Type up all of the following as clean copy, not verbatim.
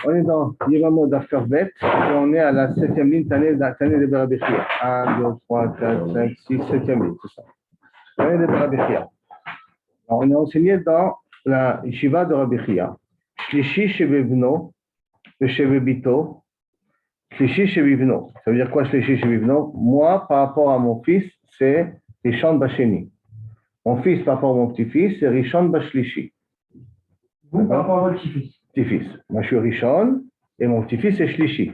On est dans Yevamot d'Afkarvet et on est à la 7e ligne, Taneh de Berabechia. 1, 2, 3, 4, 5, 6, 7e ligne, c'est ça. Taneh de Berabechia. On est enseigné dans la Yeshiva de Rabechia. Shlishi Shebevno, Shebebito, Shlishi Shebevno. Ça veut dire quoi Shlishi Shebevno? Moi, par rapport à mon fils, c'est Rishon Basheni. Mon fils, par rapport à mon petit-fils, c'est Rishon Bashlishi. Vous, par rapport à votre petit-fils. Petit-fils. Moi, je suis Rishon et mon petit-fils, c'est Shlishi.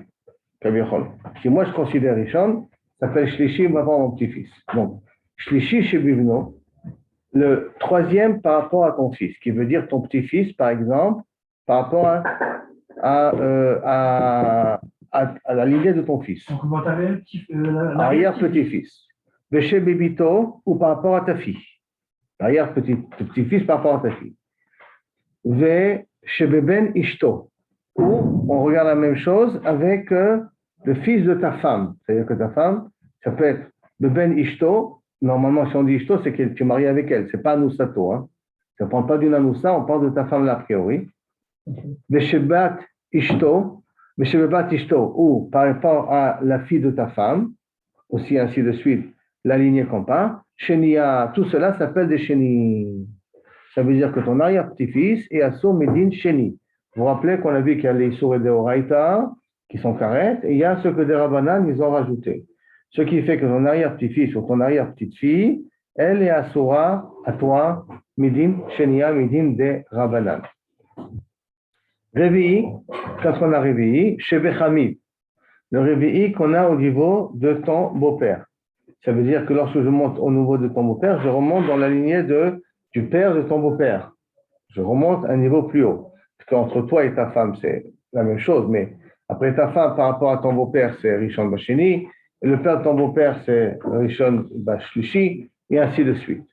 Si moi, je considère Rishon, ça s'appelle Shlishi par rapport à mon petit-fils. Donc, Shlishi Shebivno, le troisième par rapport à ton fils, qui veut dire ton petit-fils, par exemple, par rapport à la lignée de ton fils. Donc, vous avez arrière-petit-fils. Chez Bébito ou par rapport à ta fille. Arrière-petit-fils par rapport à ta fille. Chez Beben Ishto, où on regarde la même chose avec le fils de ta femme. C'est-à-dire que ta femme, ça peut être Beben Ishto. Normalement, si on dit Ishto, c'est que tu es marié avec elle. C'est pas Anusato. Hein. Ça ne parle pas d'une Anusa, on parle de ta femme là, a priori. Veshebat Ishto, ou par rapport à la fille de ta femme, aussi ainsi de suite, la lignée qu'on parle. Shenia, tout cela s'appelle des Sheni. Ça veut dire que ton arrière-petit-fils est Assour Medin Sheni. Vous vous rappelez qu'on a vu qu'il y a les Issour et des Oraïta qui sont carrettes, et il y a ceux que des Rabbanan, ils ont rajouté. Ce qui fait que ton arrière-petit-fils ou ton arrière-petite-fille, elle est Assoura à toi, Medin Shenia, Medin des Rabbanan. Réveillé, quand on a réveillé, chez Bechamid, le réveillé qu'on a au niveau de ton beau-père. Ça veut dire que lorsque je monte au niveau de ton beau-père, je remonte dans la lignée du père de ton beau-père. Je remonte à un niveau plus haut. Parce qu'entre toi et ta femme, c'est la même chose, mais après ta femme, par rapport à ton beau-père, c'est Rishon Basheni, et le père de ton beau-père, c'est Rishon Bashlishi, et ainsi de suite.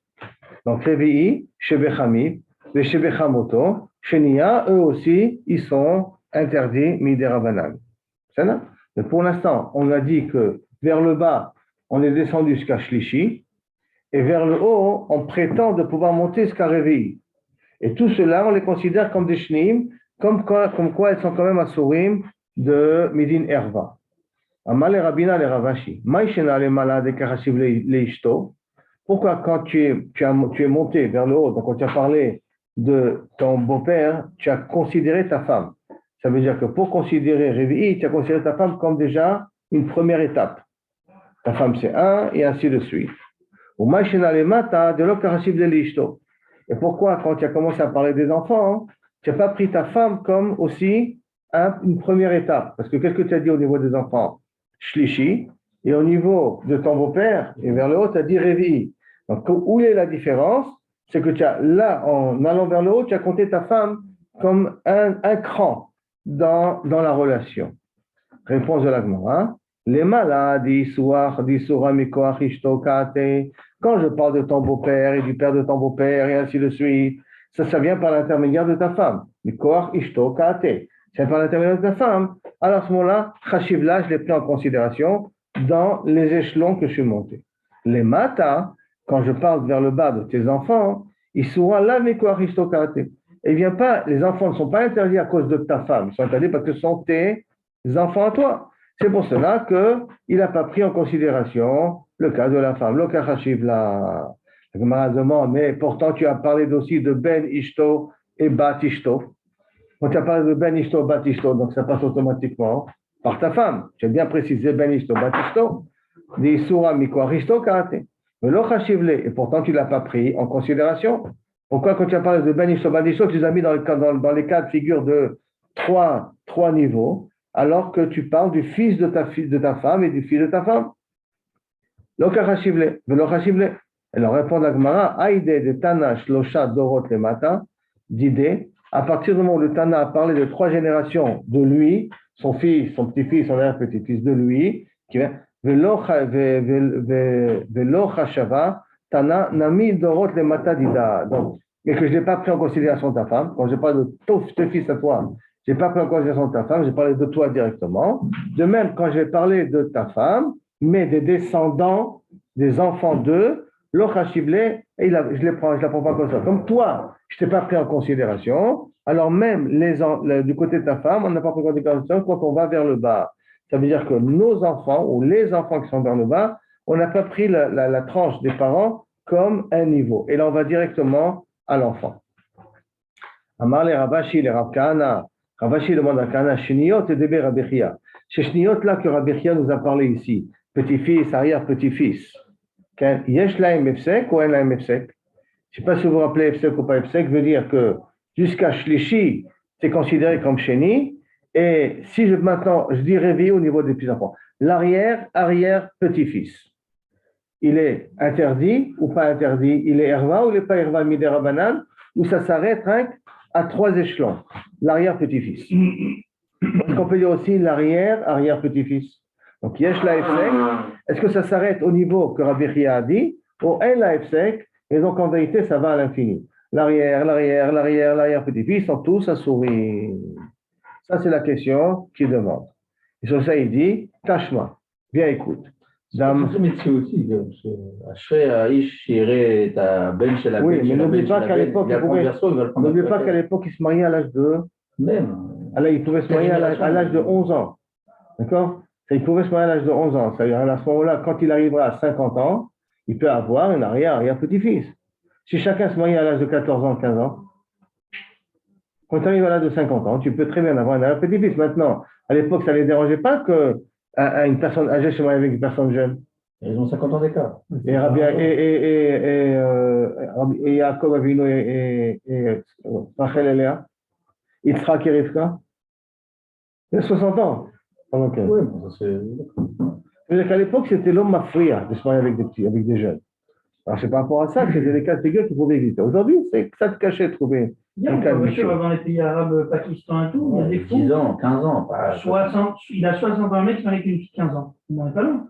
Donc, Réveillé, chez Bechamid, les chez Bechamoto, chez Nia, eux aussi, ils sont interdits, Midé Rabanan. C'est là. Mais pour l'instant, on a dit que vers le bas, on est descendu jusqu'à Shlishi, et vers le haut, on prétend de pouvoir monter jusqu'à Réveillé. Et tout cela, on les considère comme des shneim, comme quoi elles sont quand même assourim de Midin Erva. Amal et Rabina les Ravashi. Maïshena les malades et Karashiv les Ishto. Pourquoi quand tu es monté vers le haut, donc quand tu as parlé de ton beau-père, tu as considéré ta femme. Ça veut dire que pour considérer Réveillé, tu as considéré ta femme comme déjà une première étape. Ta femme c'est un, et ainsi de suite. Ou Maïshena les mata de l'Okarashiv les Ishto. Et pourquoi, quand tu as commencé à parler des enfants, tu n'as pas pris ta femme comme aussi une première étape? Parce que qu'est-ce que tu as dit au niveau des enfants? Shlishi. Et au niveau de ton beau-père, et vers le haut, tu as dit Révi. Donc, où est la différence? C'est que tu as, là, en allant vers le haut, tu as compté ta femme comme un cran dans la relation. Réponse de la Gemara. Les malades, quand je parle de ton beau-père et du père de ton beau-père et ainsi de suite, ça vient par l'intermédiaire de ta femme. C'est par l'intermédiaire de ta femme. Alors à ce moment-là, Chashivla, je l'ai pris en considération dans les échelons que je suis monté. Les mata, quand je parle vers le bas de tes enfants, ils seront là, mais et vient pas, les enfants ne sont pas interdits à cause de ta femme, ils sont interdits parce que ce sont tes enfants à toi. C'est pour cela qu'il n'a pas pris en considération le cas de la femme. Le Kachashiv, la Gemara demande, mais pourtant tu as parlé aussi de Ben Ishto et Bat Ishto. Quand tu as parlé de Ben Ishto, Bat Ishto, donc ça passe automatiquement par ta femme. Tu as bien précisé Ben Ishto, Bat Ishto. Des Surah Mikwa Ishto Karate. Mais le Kachashivle, et pourtant tu ne l'as pas pris en considération. Pourquoi quand tu as parlé de Ben Ishto, Bat Ishto, tu les as mis dans les cas de figure de trois niveaux, alors que tu parles du fils de ta femme et du fils de ta femme. L'okachashivle, velokashivle. Alors répond la Gemara, Aïde de Tana Shlosha Dorot le Mata, d'idée, à partir du moment où le Tana a parlé de 3 générations de lui, son fils, son petit-fils, son arrière-petit-fils de lui, qui vient, Velochashava, Tana Nami Dorot le Mata Dida. Donc, et que je n'ai pas pris en considération ta femme, quand je parle de ton fils à toi, je n'ai pas pris en considération ta femme, j'ai parlé de toi directement. De même, quand j'ai parlé de ta femme, mais des descendants, des enfants d'eux, l'Ochashivle, je la prends pas comme ça. Comme toi, je ne t'ai pas pris en considération, alors même du côté de ta femme, on n'a pas pris en considération quand on va vers le bas. Ça veut dire que nos enfants ou les enfants qui sont vers le bas, on n'a pas pris la tranche des parents comme un niveau. Et là, on va directement à l'enfant. Amar les Ravashi, les Rav Kahana. Ravashi demande à Kahana, Shniyot et Debe Rabbi Chia. C'est Shniyot là que Rabbi Chia nous a parlé ici. Petit-fils, arrière-petit-fils. Yesh laim efsek ou en laim efsek? Je ne sais pas si vous vous rappelez efsek ou pas efsek, veut dire que jusqu'à Shlishi, c'est considéré comme Sheni. Et si maintenant, je dis réveillé au niveau des petits-enfants, l'arrière, arrière-petit-fils. Il est interdit ou pas interdit? Il est Herva ou il n'est pas Herva Midera Banan? Ou ça s'arrête à 3 échelons? L'arrière-petit-fils. Est-ce qu'on peut dire aussi l'arrière, arrière-petit-fils? Donc, Yesh la Efsek, est-ce que ça s'arrête au niveau que Rabbi Chia a dit? Ou En la Efsek, et donc en vérité, ça va à l'infini. L'arrière, l'arrière-petit-fils sont tous assourris. Ça, c'est la question qu'il demande. Et sur ça, il dit, Tashma, bien écoute. C'est aussi, Ashrei Aish Yireh ta ben shel oui, mais n'oublie pas qu'à l'époque, il se mariait à l'âge de... Même. Alors, il pouvait se marier à l'âge de 11 ans. D'accord? Il pouvait se marier à l'âge de 11 ans. C'est-à-dire, à ce moment-là, quand il arrivera à 50 ans, il peut avoir un arrière-petit-fils. Si chacun se marie à l'âge de 14 ans, 15 ans, quand tu arrives à l'âge de 50 ans, tu peux très bien avoir un arrière-petit-fils. Maintenant, à l'époque, ça ne les dérangeait pas qu'une personne âgée se marie avec une personne jeune. Ils ont 50 ans d'écart. Et Yaakov Avinu et Rachel et Léa, Yitzhak et Rivka, il a 60 ans. Oui, bon, ça c'est... C'est-à-dire qu'à l'époque, c'était l'homme mafria de se marier avec des jeunes. Alors, c'est par rapport à ça que c'était des cas de figure qui pouvaient exister. Aujourd'hui, c'est que ça te cachait de trouver. Il y a dans les pays arabes, Pakistan et tout, il y a des fous. 10 ans, 15 ans. Pas 60, il a 60 ans, un mec qui marie avec une petite 15 ans. On n'en est pas loin.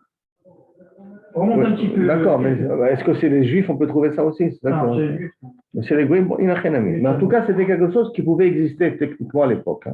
On remonte un petit peu. D'accord, mais est-ce que c'est les juifs, on peut trouver ça aussi? Non, c'est les juifs. Mais c'est les goïms, bon, il n'a rien à mettre. Mais en tout cas, c'était quelque chose qui pouvait exister techniquement à l'époque.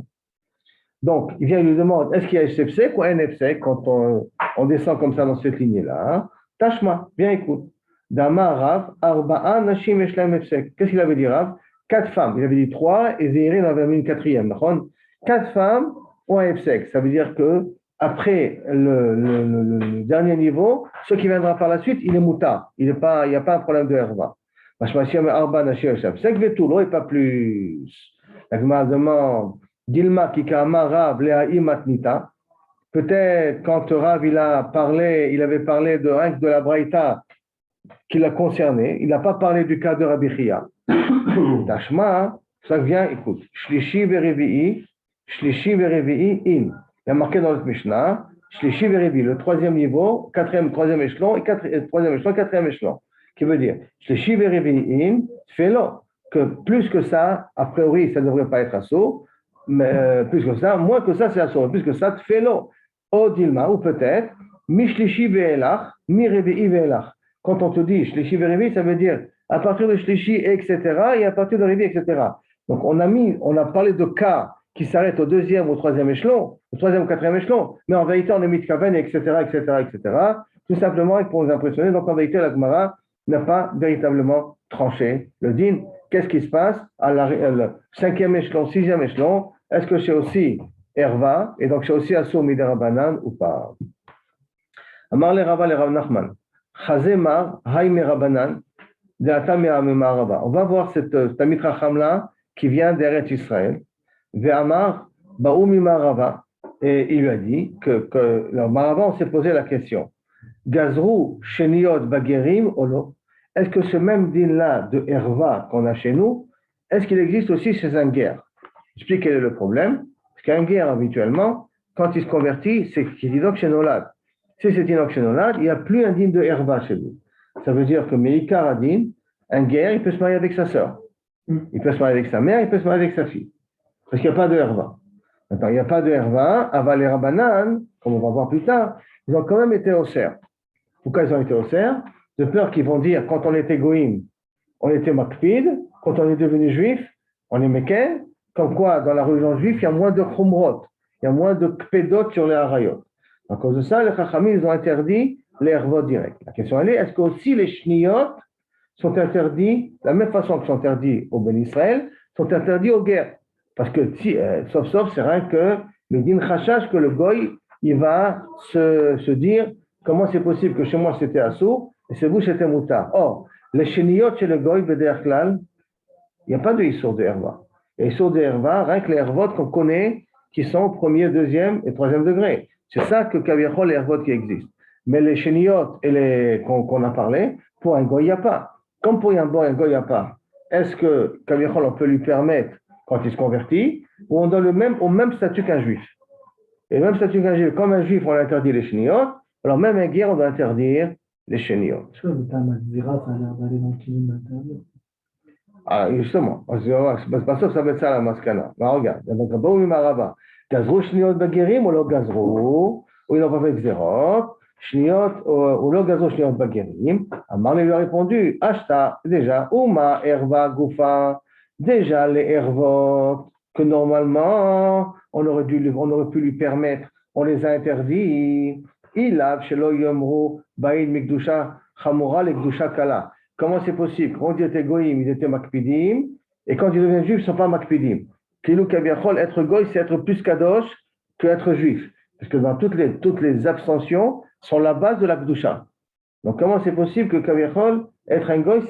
Donc, il vient, il lui demande, est-ce qu'il y a SFC ou NFC quand on descend comme ça dans cette lignée-là? Tashma, bien écoute. Dama Rav, Arba'a Nashim Eshlam Efsek. Qu'est-ce qu'il avait dit, Rav? 4 femmes. Il avait dit 3 et Zéhiri en avait mis une 4e. 4 femmes ont un Efsek. Ça veut dire que après le dernier niveau, ce qui viendra par la suite, il est mouta. Il n'y a pas un problème de herva. Mashmashim Arba Nashim Eshlam Efsek Vetulo et pas plus. La Gemara demande Dilma Kikama Rav Lea Imatnita. Peut-être quand Rav il avait parlé de la Braïta qui l'a concerné, il n'a pas parlé du cas de Rabbi Chia. Tashma, ça vient, écoute, Shlishi verevi'i in. Il y a marqué dans le Mishnah, Shlishi verevi'i, le 3e niveau, 3e échelon, et 3e échelon, 4e échelon. Qui veut dire, Shlishi verevi'i in, fais-le. Que plus que ça, a priori, ça ne devrait pas être assaut, mais plus que ça, moins que ça, c'est assaut. Plus que ça, fais-le. O Dilma, ou peut-être, mi Shlishi ve'elach, mi revi'i ve'elach. Quand on te dit Shlishi verevi'i, ça veut dire à partir de Shlishi, etc., et à partir de Revi, etc. Donc, on a parlé de cas qui s'arrêtent au 2e ou au 3e échelon, au 3e ou 4e échelon, mais en vérité, on est mis de Kaven, etc., tout simplement pour nous impressionner. Donc, en vérité, la Gemara n'a pas véritablement tranché le din. Qu'est-ce qui se passe à le 5e échelon, 6e échelon? Est-ce que c'est aussi Herva, et donc c'est aussi Assour Midera Banan ou pas? Amar le Rava le Rav Nachman. Chazemar, Haïm Rabanan, on va voir cette Tamid Racham-là qui vient d'Eretz Israël. Ve'amar, Ba'oumi Marava. Et il lui a dit que le Marava, on s'est posé la question. Gazrou, Sheniot, Bagerim, Olo. Est-ce que ce même din-là de Herva qu'on a chez nous, est-ce qu'il existe aussi chez un guerre? J'explique quel est le problème. Parce qu'un guerre, habituellement, quand il se convertit, c'est qu'il est Inok Shenolad. Si c'est Inok Shenolad, il n'y a plus un din de Herva chez lui. Ça veut dire que Meikar Adin, un guerre, il peut se marier avec sa sœur. Il peut se marier avec sa mère, il peut se marier avec sa fille. Parce qu'il n'y a pas de Herva. Maintenant, il n'y a pas de Herva. Aval et Rabanan, comme on va voir plus tard, ils ont quand même été au cerf. Pourquoi ils ont été au cerf? De peur qu'ils vont dire, quand on était Goïm, on était Makpid. Quand on est devenu juif, on est Meken. Comme quoi, dans la religion juive, il y a moins de Khumrot. Il y a moins de Kpedot sur les Harayot. À cause de ça, les Chachamim, ils ont interdit les Hervot directs. La question elle est, est-ce que aussi les Shniyot sont interdits, de la même façon qu'ils sont interdits au Ben Israël, sont interdits aux guerres? Parce que si, sauf, c'est vrai que Medin Chachash, que le goy, il va se dire comment c'est possible que chez moi c'était assourd et chez vous c'était moutard. Or, les chenillot chez le goy, Beder Klal, il n'y a pas de Issour de Herva. Et Issour de Herva, rien que les Hervot qu'on connaît, qui sont au premier, deuxième et troisième degré. C'est ça que Kaviachol les Hervot qui existent. Mais les chenillot et les qu'on a parlé, pour un goy, il n'y a pas. Comme pour un goy, il n'y a pas. Est-ce que Kaviachol, on peut lui permettre quand il se convertit, ou on donne au même statut qu'un juif. Et le même statut qu'un juif, comme un juif, on interdit les chenillot, alors même un guerre, on doit interdire les chenillot. Ah, justement, c'est pas ça que ça va être ça la maskana. Mais regarde, il y a un bon maraba. Gazrou chenillot baguerim ou le gazrou, ou ils n'ont pas fait xérot, chenillot ou le gazrou chenillot baguerim. Amar lui a répondu, Ashta, déjà, Uma, Erva, Goufa. Déjà, les ervot, que normalement, on aurait pu lui permettre, on les a interdits. Il a, chez l'Oyomro, Baïd, Mikdusha, Chamora, Lekdusha, Kala. Comment c'est possible? Quand ils étaient goïm, ils étaient makpidim, et quand ils deviennent juifs, ils ne sont pas makpidim. Kilou Kaviachol, être goï, c'est être plus kadosh qu'être juif. Parce que dans toutes les abstentions sont la base de la Kdusha. Donc, comment c'est possible que Kaviachol, être un goï,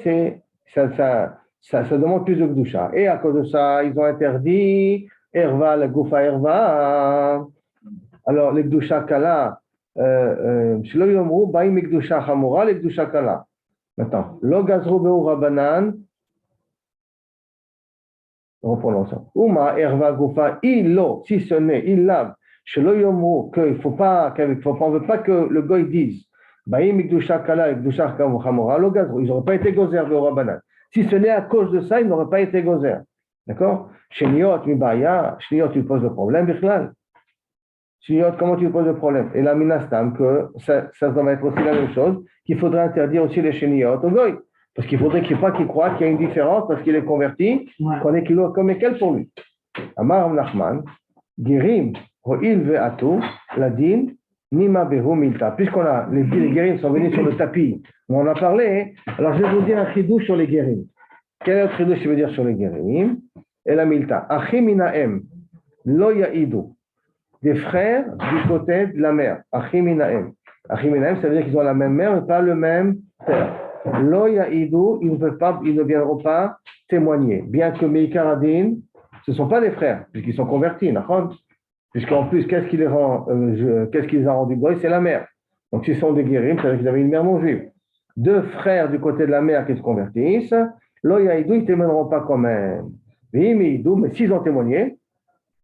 ça demande plus de Gdusha. Et à cause de ça, ils ont interdit Erva, la Goufa Erva. Alors, les Gdusha Kala, Shelo Yomru, Baïm Gdusha Chamora, les Gdusha Kala. Maintenant, Lo Gazro Beu Rabanan, reprenons ça. Uma Erva Goufa, Ilo, si ce n'est, il lave. Shelo Yomru, on ne veut pas que le goy dise Baïm Gdusha Kala, Gdusha Chamora, Lo Gazro. Ils n'auraient pas été gozer Beu Rabanan. Si ce n'est à cause de ça, il n'aurait pas été gozer. D'accord? Sheniot, Mibaya, Sheniot, tu poses le problème, Bichlal. Sheniot, comment tu poses le problème? Et la Minastam, que ça doit être aussi la même chose, qu'il faudrait interdire aussi les Sheniot au goy. Parce qu'il faudrait qu'il croit qu'il y a une différence parce qu'il est converti, qu'on est comme quel pour lui. Amar Nachman, Girim, Ho'il Ve'atu, Ladin, Nima Behu Milta. Puisqu'on a, les guérim sont venus sur le tapis, on en a parlé, alors je vais vous dire un chidouche sur les guérim. Quel est le chidouche que je veux dire sur les guérim? Et la Milta. Achiminaem, Lo Ya'idu. Des frères du côté de la mère. Achiminaem. Achiminaem, ça veut dire qu'ils ont la même mère, mais pas le même père. Lo Ya'idu, ils ne viendront pas témoigner. Bien que Meikaradin, ce ne sont pas des frères, puisqu'ils sont convertis, d'accord? Puisqu'en plus, qu'est-ce qui les a rendus goy? C'est la mère. Donc, s'ils sont des guérim, ça veut dire qu'ils avaient une mère non juive. Deux frères du côté de la mère qui se convertissent, l'oyaïdou, ils ne témoigneront pas quand même. Oui, mais s'ils ont témoigné,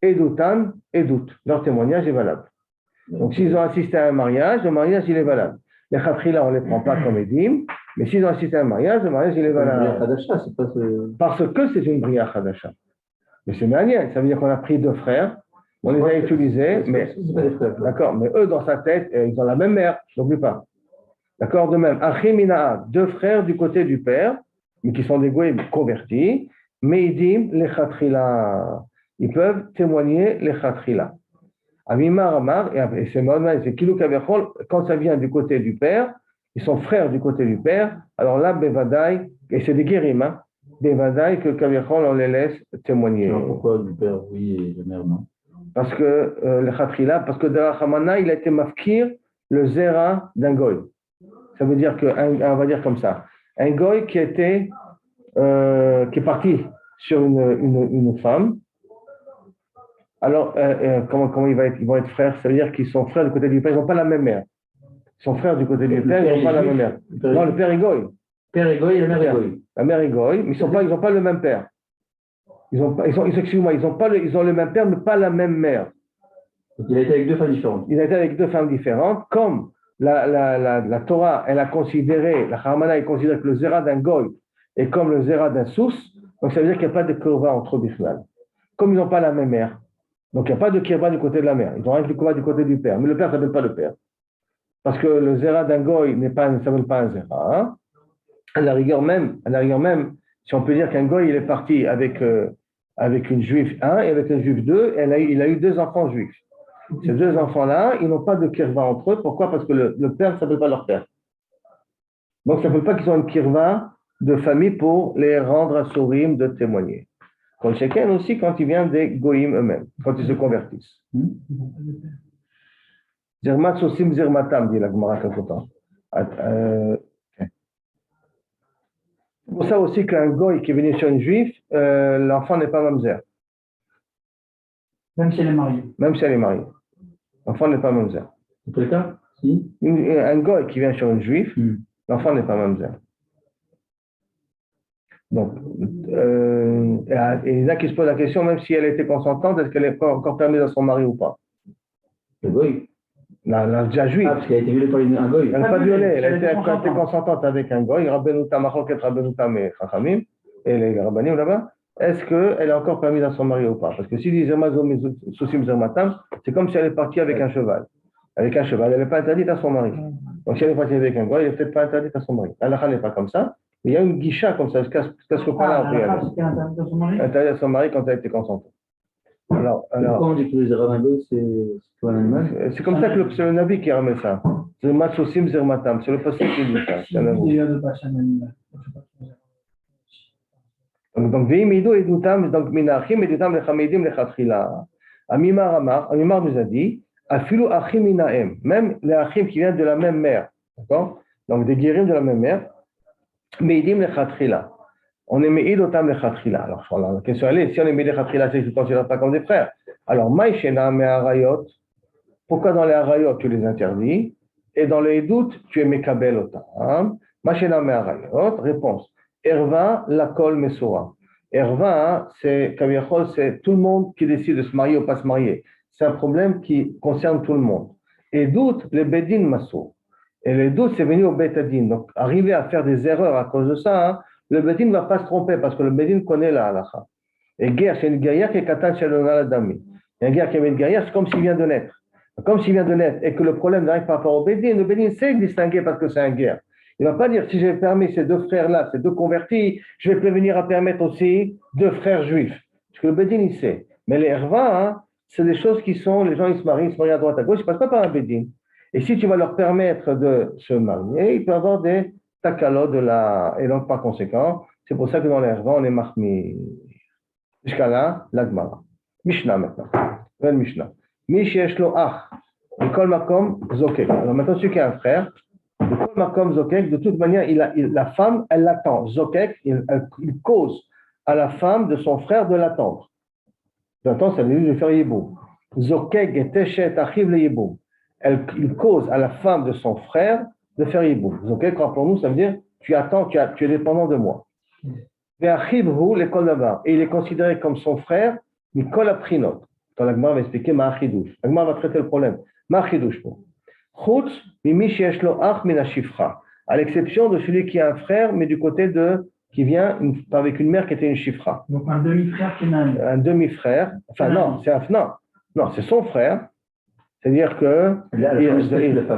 edoutan, edout. Leur témoignage est valable. Donc, s'ils ont assisté à un mariage, le mariage, il est valable. Les khatrila, on ne les prend pas comme édim, mais s'ils ont assisté à un mariage, le mariage, il est valable. Parce que c'est une bria chadasha. Mais c'est manière, ça veut dire qu'on a pris deux frères, on les a utilisés, mais d'accord, mais eux dans sa tête, ils ont la même mère, n'oublie pas. D'accord, de même, Achimina, deux frères du côté du père, mais qui sont des goïs convertis, Meidim les khatrila, ils peuvent témoigner les khatrila. Avimar Amar, et c'est normal, c'est Kilou Kaviachol, quand ça vient du côté du père, ils sont frères du côté du père, alors là, Bevadaï, et c'est des guérim, hein, Bevadaï que Kaviachol, on les laisse témoigner. Alors pourquoi du père oui et de mère non? Parce que le khatrila, parce que Derach Hamana, il a été mafkir le zera d'un goy. Ça veut dire on va dire comme ça, un goy qui est parti sur une femme. Alors comment ils vont être frères? Ça veut dire qu'ils sont frères du côté du père, ils n'ont pas la même mère. Ils sont frères du côté du père, ils n'ont pas la même mère. Non, le père est goy. Père est goy et la mère est goy. La mère est goy, mais ils n'ont pas le même père. Excuse-moi, ils ont le même père, mais pas la même mère. Donc, il a été avec deux femmes différentes. Il a été avec deux femmes différentes. Comme la Torah, elle a considéré, la Haramana, elle considère que le zera d'un goy est comme le zera d'un sous, donc ça veut dire qu'il n'y a pas de kirva entre eux bichlal. Comme ils n'ont pas la même mère, donc il n'y a pas de kirva du côté de la mère. Ils ont rien de kirva du côté du père, mais le père ne s'appelle pas le père. Parce que le zera d'un goy ne s'appelle pas un zera. Hein? À la rigueur même, si on peut dire qu'un goy, il est parti avec une juive 1 et avec une juive 2, et il a eu deux enfants juifs. Ces deux enfants-là, ils n'ont pas de kirva entre eux. Pourquoi? Parce que le père ne s'appelle pas leur père. Donc, ça ne veut pas qu'ils ont une kirva de famille pour les rendre à Sourim de témoigner. Kol Sheken aussi quand il vient des Goïm eux-mêmes, quand ils se convertissent. Zermat Sosim Zermatam, dit la Gemara quelque temps. C'est pour ça aussi qu'un Goï qui est venu sur une juive, l'enfant n'est pas mamzer. Même si elle est mariée. Même si elle est mariée. L'enfant n'est pas mamzer. En tous les cas, si. Un Goï qui vient sur une juive, l'enfant n'est pas mamzer. Donc, et il y en a qui se posent la question, même si elle était consentante, est-ce qu'elle est encore permise à son mari ou pas? Le goy. La déjà juive. Ah, parce qu'elle a été violée par un goy. Elle n'a pas violé, elle a été consentante avec un goy, Rabbenouta, Machoket, Rabbenouta, mais Chachamim, et les Rabbanim là-bas. Est-ce qu'elle est encore permise à son mari ou pas? Parce que si dit Sosim Zermatam, c'est comme si elle est partie avec un cheval. Avec un cheval, elle n'est pas interdite à son mari. Donc si elle est partie avec un goy, elle n'est peut-être pas interdite à son mari. Allah n'est pas comme ça. Il y a une guicha comme ça, jusqu'à ce point-là. Interdite à son mari quand elle était consentante. Alors, pourquoi on dit que les rabbins c'est quoi un animal? C'est comme ça que c'est le Nabi qui ramène ça. C'est Matsosim Zermatam, c'est le passé qui dit ça. Donc, Veimido et Doutam, donc Minachim et Doutam le Chamidim le Chatchila. Amimar nous a dit, Afilu Achim Minaem, même les Achim qui viennent de la même mère, d'accord? Donc des guérim de la même mère, Meidim le Chatchila. On est Meid Otam le Chatchila. Alors, la question elle est, si on est Meid le Chatchila, c'est que tu ne considères pas comme des frères. Alors, Maïchena me Arayot, pourquoi dans les Arayot tu les interdis et dans les doutes tu es Mekabel Otam? Maïchena me Arayot, réponse. Erva, la kol mesura. Erva, c'est tout le monde qui décide de se marier ou pas se marier. C'est un problème qui concerne tout le monde. Et doute, les bedin massou. Et les doutes, c'est venu au betadin. Donc, arriver à faire des erreurs à cause de ça, le bedin ne va pas se tromper parce que le bedin connaît la halakha. Et guerre, c'est une guerrière qui est katan chez le naladami. Et une guerre qui est une guerrière, c'est comme s'il vient de naître. Comme s'il vient de naître et que le problème n'arrive pas par rapport au bedin, le bedin sait distinguer parce que c'est un guerre. Il ne va pas dire, si j'ai permis ces deux frères-là, ces deux convertis, je vais prévenir à permettre aussi deux frères juifs. Parce que le Bédin, il sait. Mais les Herva, c'est des choses qui sont, les gens, ils se marient à droite, à gauche, ils ne passent pas par un Bédin. Et si tu vas leur permettre de se marier, il peut y avoir des takalos et donc par conséquent, c'est pour ça que dans les Herva, on est mahmi. Jusqu'à là, l'Agmara. Mishnah maintenant. Nouvelle Mishnah. Misheshlo ach, Mikol makom zokek. Alors maintenant, celui qui a un frère, de toute manière, la femme, elle l'attend. Zokek, il cause à la femme de son frère de l'attendre. D'attendre, ça veut dire de faire yiboum. Zokek et teshet achiv le yiboum. Il cause à la femme de son frère de faire yiboum. Zokek, pour nous, ça veut dire tu attends, tu es dépendant de moi. Et il est considéré comme son frère, Mikol aprinot. Quand l'Agmar va expliquer Ma'achidouche. L'Agmar va traiter le problème. Ma'achidouche pour. À l'exception de celui qui a un frère, mais du côté qui vient avec une mère qui était une chifra. Donc un demi-frère qui est un demi-frère. Enfin non, c'est son frère. C'est-à-dire que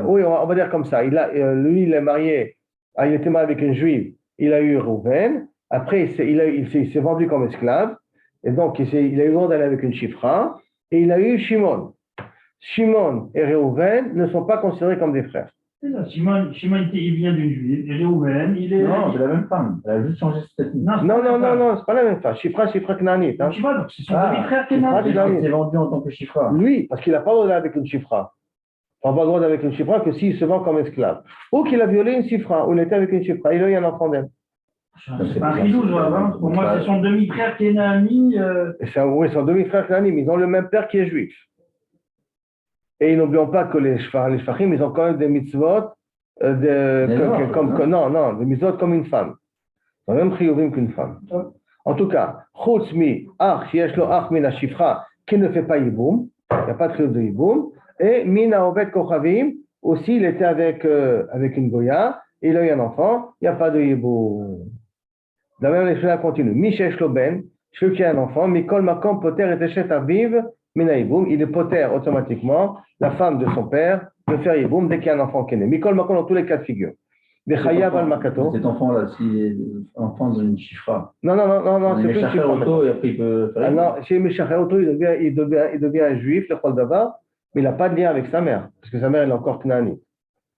oui, on va dire comme ça. Lui, il est marié. Il était marié avec une juive. Il a eu Rouven. Après, il s'est vendu comme esclave. Et donc, il a eu le droit d'aller avec une chifra. Et il a eu Shimon. Shimon et Réhouven ne sont pas considérés comme des frères. Shimon, il vient d'une juive, et Réhouven, il est... Non, c'est la même femme. Elle a juste changé de statut. Non, c'est pas la même femme. Shifra Knanit. Donc c'est son demi-frère Knanit. Il s'est vendu en tant que Shifra. Lui, parce qu'il n'a pas le droit d'aller avec une Shifra. On n'a pas le droit d'aller avec une Shifra que s'il se vend comme esclave. Ou qu'il a violé une Shifra, ou il était avec une Shifra, il a eu un enfant d'elle. C'est pas un ridou, pour moi, c'est son demi-frère Knani. Oui, son demi-frère Knani, mais ils ont le même père qui est juif. Et n'oublions pas que les Shfachim, ils ont quand même des mitzvot, des mitzvot comme une femme. Ils ont même chiyuvim qu'une femme. En tout cas, chutz mi ach, yesh lo ach min shifra, qui ne fait pas yiboum, il n'y a pas de chiyuv de yiboum, et min haovet kochavim, aussi il était avec une goya, et il a eu un enfant, il n'y a pas de yiboum. De la même manière, continue. Mi shesh lo ben, celui qui a un enfant, mikol makom poter et teshet aviv, Minaïboum, il est poter automatiquement la femme de son père de faire yiboum dès qu'il y a un enfant qui est né. Mikol Makon dans tous les cas de figure. Cet enfant-là, si enfant d'une chifra. Non, c'est plus une chifra. Et après il peut faire. Non, chez Meshacher Auto, il devient un juif, le Chol Davar, mais il n'a pas de lien avec sa mère, parce que sa mère elle est encore Knani.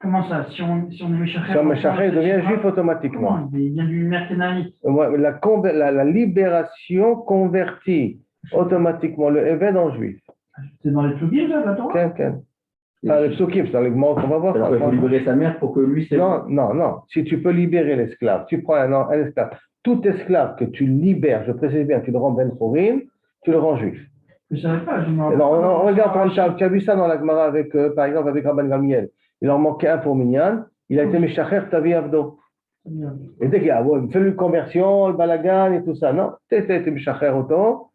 Comment ça? Si on est Méchacher, Si on Méchacher, il devient juif automatiquement. Comment? Il vient d'une mère canaanite. La libération convertit automatiquement le Eved en juif. C'est dans les Psoukim, ça, la Torah? Les psukim, c'est dans les mots qu'on va voir. Alors il faut libérer sa mère pour que lui c'est. Non. Si tu peux libérer l'esclave, tu prends un esclave. Tout esclave que tu libères, je précise bien, tu le rends Ben Chorim, tu le rends juif. Je ne savais pas. Regarde, tu as vu ça dans la Gemara avec, par exemple, avec Rabban Gamliel. Il en manquait un pour Minyan. Il a été Meshacher Tavi Avdo. Et dès qu'il a fait une conversion, le balagan et tout ça, non, tu étais Meshacher autant.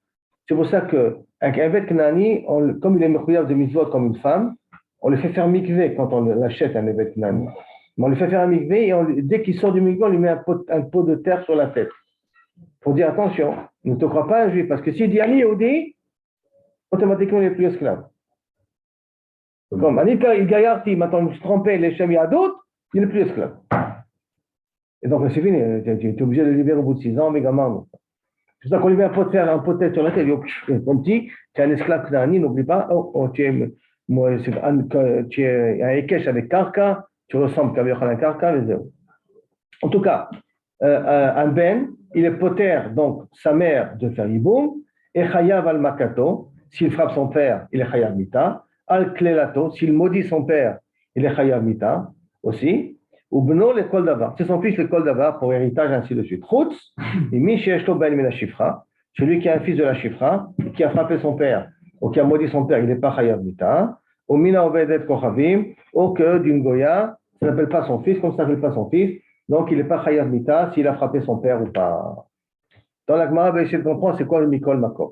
C'est pour ça qu'un Eved Knani, comme il est Mechuyav de mitzvot comme une femme, on le fait faire mikvé quand on achète un Eved Knani. Mais on lui fait faire un mikvé et dès qu'il sort du mikvé, on lui met un pot de terre sur la tête. Pour dire attention, ne te crois pas un juif, parce que s'il dit Ani Yehudi, automatiquement il n'est plus esclave. Comme Anika Ilgayarti, maintenant je me trompais, les Shem Yadot, il n'est plus esclave. Et donc c'est fini, tu es obligé de le libérer au bout de 6 ans, mais gamin. C'est pour ça qu'on lui met un pot de terre, un pot de tête sur la tête, il dit mon petit, tu es un esclave Knani, n'oublie pas, tu es un Ekesh avec Karka, tu ressembles à un Karka, les zéros. En tout cas, un Ben, il est poter, donc sa mère, de faire Yiboum, et Chayav al Makato, s'il frappe son père, il est Chayav Mita, al Klelato, s'il maudit son père, il est Chayav Mita aussi, ou Bno le Kol Davar, c'est son fils le Kol Davar pour héritage, ainsi de suite. Chutz, et Misheshto Ben Mina Shifra, celui qui est un fils de la Shifra, qui a frappé son père, ou qui a maudit son père, il n'est pas Chayav Mita, ou Mina Obedet Kochavim, ou que d'une Goya, ça ne s'appelle pas son fils, comme ça ne s'appelle pas son fils, donc il n'est pas Chayav Mita s'il a frappé son père ou pas. Dans la Gemara, on va essayer de comprendre c'est quoi le Mikol Makom.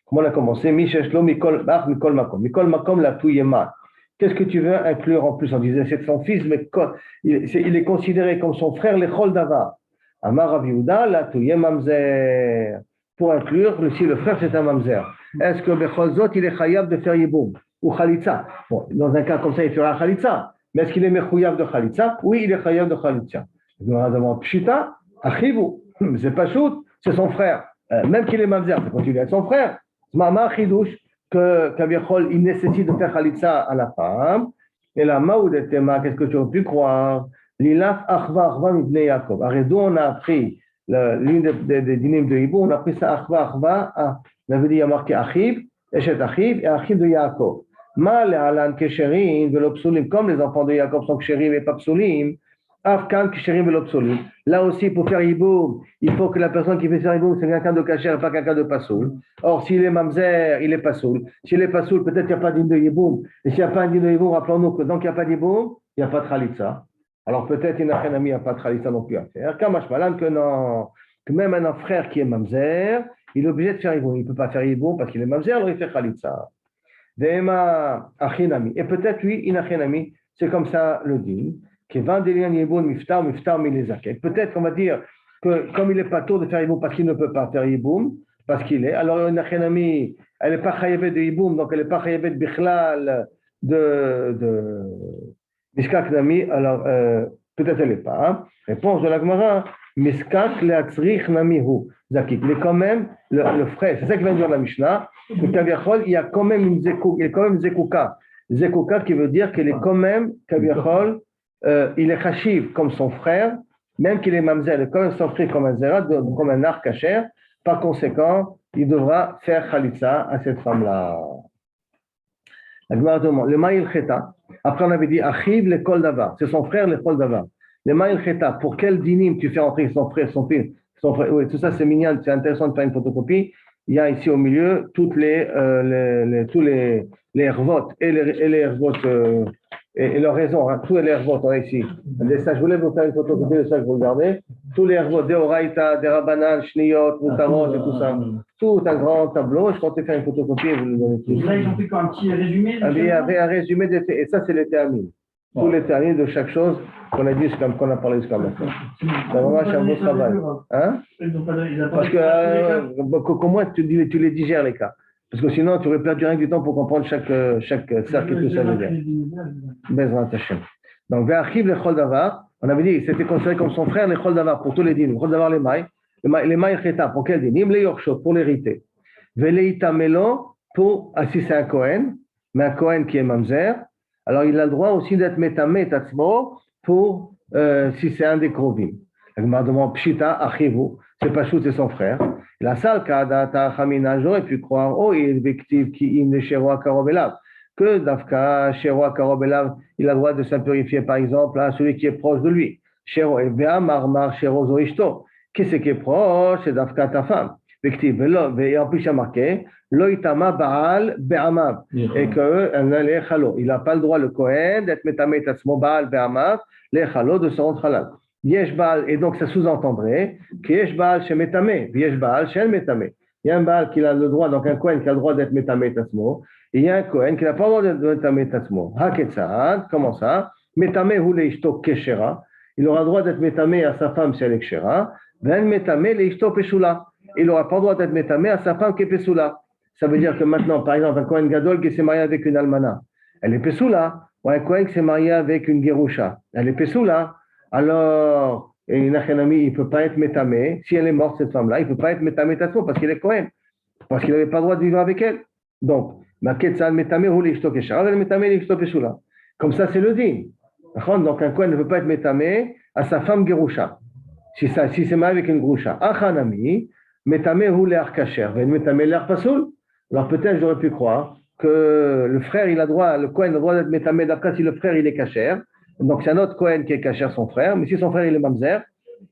Comment on a commencé? Misheshlo Mikol Makom. Mikol Makom la Touyema. Qu'est-ce que tu veux inclure en plus? On disait c'est son fils, mais il est considéré comme son frère, le Chol Davar. Amar Rav Yehuda la Touyema Mamzer. Pour inclure, si le frère c'est un Mamzer. Est-ce que Bechol Zot il est Chayav de faire Yiboum ou Khalitza? Bon, dans un cas comme ça, il fera Khalitza. Mais est-ce qu'il est Mechuyav de Khalitza? Oui, il est Chayav de Khalitza. On a demandé Pshita, Achivu. C'est pas shoot, c'est son frère. Même qu'il est Mamzer, ça continue à être son frère. Mama Chidouche, que il nécessite de faire Khalitza à la femme. Et la Maoudetema, qu'est-ce que tu as pu croire? Lilaf Achva Achva Mibnei Yaakov. Arrête d'où on a appris l'une des dynimes de Hibou, on a appris ça Achva Achva. On avait dit, il y a marqué Achiv, Eshet Achiv et Achiv de Yaakov. Mal Alan Kesherim, Velopsulim, comme les enfants de Yaakov sont Kesherim et pas Psulim. Afkan Kesherim Velopsulim. Là aussi, pour faire Hiboum, il faut que la personne qui fait faire Hiboum, c'est quelqu'un de Kasher et pas quelqu'un de Pasoul. Or, s'il est Mamzer, il est Pasoul. S'il est Pasoul, peut-être qu'il n'y a pas d'île de Hiboum. Et s'il n'y a pas d'île de Hiboum, rappelons-nous que donc il n'y a pas d'Hiboum, il n'y a pas de Khalitza. Alors peut-être il n'y a rien à pas de Khalitza non plus à faire. Kamash Malan, que non, que même un frère qui est Mamzer, il est obligé de faire Hiboum. Il ne peut pas faire Hiboum parce qu'il est Mamzer, alors il fait Khalitza. Dema Achinami. Et peut-être lui, Inachinami, c'est comme ça le dit. Peut-être qu'on va dire que comme il n'est pas tôt de faire Yiboum parce qu'il ne peut pas faire Yiboum, parce qu'il est, alors une Achinami, elle n'est pas chayavet de Yiboum, donc elle n'est pas chayavet de Bichlal de Miskak Nami, alors peut-être elle n'est pas. Hein. Réponse de la Gemara, Miskak le'atzrich namihu. Zakik, il est quand même le frère, c'est ça qui vient de dire la Mishnah, que Kaviachol, il y a quand même une Zekouka. Zekouka qui veut dire qu'il est quand même, Kaviachol, il est chachiv comme son frère, même qu'il est mamzer, il est quand même sorti comme un zera, comme un arc kasher. Par conséquent, il devra faire khalitza à cette femme-là. La Gemara demande, le ma'il cheta. Après, on avait dit achiv le kol davar, c'est son frère le kol davar. Le ma'il cheta, pour quel dinim tu fais entrer son frère, son fils, son frère? Oui, tout ça c'est mignon, c'est intéressant de faire une photocopie. Il y a ici au milieu tous les hervot et les hervot. Et leur raison, hein, tous les hervot, on a ici. Je voulais vous faire une photocopie de ça que vous regardez. Tous les hervot, des oraïta, des rabanan, shniyot, mutarot et tout ça. Tout un grand tableau. Je comptais faire une photocopie et vous le donnez tous. Là, ils ont fait quoi, un petit résumé? Il y avait un résumé des faits. Et ça, c'est les théamines. Tous les théamines de chaque chose qu'on a dit, qu'on a parlé jusqu'à maintenant. C'est vraiment un beau travail. Hein? Parce que, comment tu les digères, les cas? Parce que sinon, tu aurais perdu rien du temps pour comprendre chaque cercle et tout ça veut dire. Bezrat Hashem. Donc, Ve'achiv le Chol Davar, on avait dit, c'était considéré comme son frère, le Chol Davar, pour tous les dinim. Chol Davar, les mailles cheta, pour quel dinim? Les Yorshot, pour l'hériter. Ve'leita Melo, pour, si c'est un Kohen, mais un Kohen qui est Mamzer, alors il a le droit aussi d'être métamé tatsmo pour si c'est un des krovim. La Gemara demande pshita achivu, c'est pas chou, c'est son frère. La salle kadata chamina, j'aurais pu croire, oh, il est victime qui im le shero karobelav, que dafka shero karobelav, il a le droit de s'impurifier par exemple à celui qui est proche de lui. Shero evea marmar shero zoishto, qui c'est qui est proche, c'est dafka ta femme. Victime, et en plus il y a marqué loitama baal be'amav, et que il n'a pas le droit le Kohen d'être métamé tatsmo baal be'amav les chalo de se rendre halal. Yesh baal, et donc ça sous-entendrait que yesh baal chez métamé, yesh baal chez métamé. Il y a un baal qui a le droit, donc un Kohen qui a le droit d'être métamé tatsmo, et il y a un Kohen qui n'a pas le droit d'être métamé tatsmo. Haketsad, comment ça? Métamé ou leishto keshera, il aura le droit d'être métamé à sa femme si elle est keshera, ben métamé leishto peshula. Il n'aura pas le droit d'être métamé à sa femme qui est Pessoula. Ça veut dire que maintenant, par exemple, un Kohen Gadol qui s'est marié avec une Almana, elle est Pessoula, ou un Kohen qui s'est marié avec une Gerusha, elle est Pessoula. Alors, une Achenami, il ne peut pas être métamé. Si elle est morte, cette femme-là, il ne peut pas être métamé Tatsmo parce qu'il est Kohen, parce qu'il n'avait pas le droit de vivre avec elle. Donc, Maketzal métamé ou l'ishto keshara, elle métamé l'ishto Pessoula. Comme ça, c'est le din. Donc, un Kohen ne peut pas être métamé à sa femme Gerusha. Si c'est marié avec une Gerusha. Achanami, métamé ou l'air kacher, métamé l'air pasoul. Alors peut-être j'aurais pu croire que le frère, il a droit, le Kohen a le droit d'être métamé d'après si le frère il est kacher. Donc c'est un autre Kohen qui est kacher son frère, mais si son frère il est mamzer,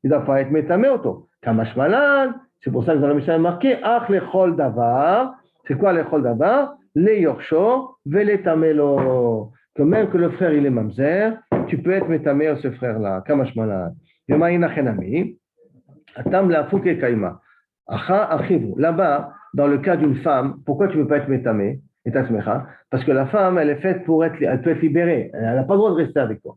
il ne doit pas être métamé auto. Kamash malan, c'est pour ça que dans la Mishnah est marqué ach lechol davar. C'est quoi lechol davar? Le yorsho vele tamelo. Que même que le frère il est mamzer, tu peux être métamé à ce frère-là. Kamash malan. Yemaïna chenami, atam la fouke kaima. Là-bas, dans le cas d'une femme, pourquoi tu ne peux pas être métamé? Parce que la femme, elle est faite pour être, elle peut être libérée. Elle n'a pas le droit de rester avec toi.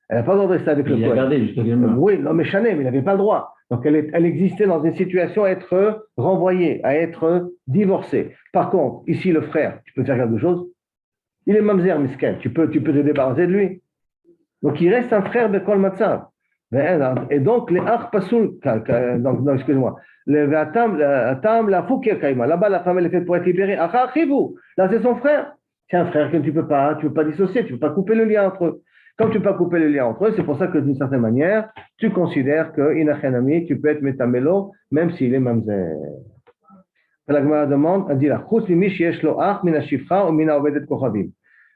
Elle n'a pas le droit de rester avec le Kohen. Il a gardé justement. Oui, non, mais Chané, mais il n'avait pas le droit. Donc, elle existait dans une situation à être renvoyée, à être divorcée. Par contre, ici, le frère, tu peux faire quelque chose. Il est mamzer, misken. Tu peux te débarrasser de lui. Donc, il reste un frère de Kol Matzav. Et donc, les Ach Pasoul, donc, excuse-moi, la Foukia Kaima, là-bas, la femme, elle est faite pour être libérée. Là, c'est son frère. C'est un frère que tu ne peux pas dissocier, tu ne peux pas couper le lien entre eux. Comme tu ne peux pas couper le lien entre eux, c'est pour ça que d'une certaine manière, tu considères qu'Inachenami, tu peux être métamélo, même s'il est mamzer. La Gemara demande, elle dit là,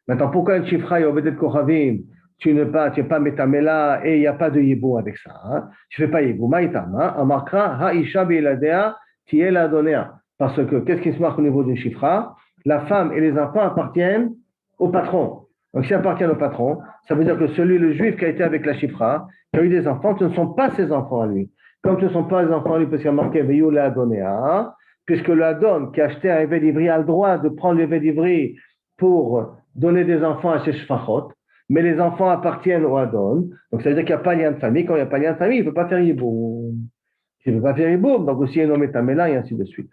maintenant, pourquoi une chifra et obedet kochavim? Tu n'es pas métamela et il n'y a pas de yibou avec ça. Hein? Tu ne fais pas yibou. Maïtama, amakra, haisha biladea, tiela donea. Parce que, qu'est-ce qui se marque au niveau d'une chifra? La femme et les enfants appartiennent au patron. Donc, s'ils appartiennent au patron, ça veut dire que le juif qui a été avec la chifra, qui a eu des enfants, ce ne sont pas ses enfants à lui. Comme ce ne sont pas les enfants à lui, parce qu'il y a marqué veillou la donea, puisque le Adon qui a acheté un évêque d'Ivry a le droit de prendre l'évêque d'Ivry pour donner des enfants à ses shfachot. Mais les enfants appartiennent au Adon, donc ça veut dire qu'il n'y a pas de lien de famille. Quand il n'y a pas de lien de famille, il ne peut pas faire yiboum. Il ne peut pas faire yiboum, donc aussi il est nommé Tamela et ainsi de suite.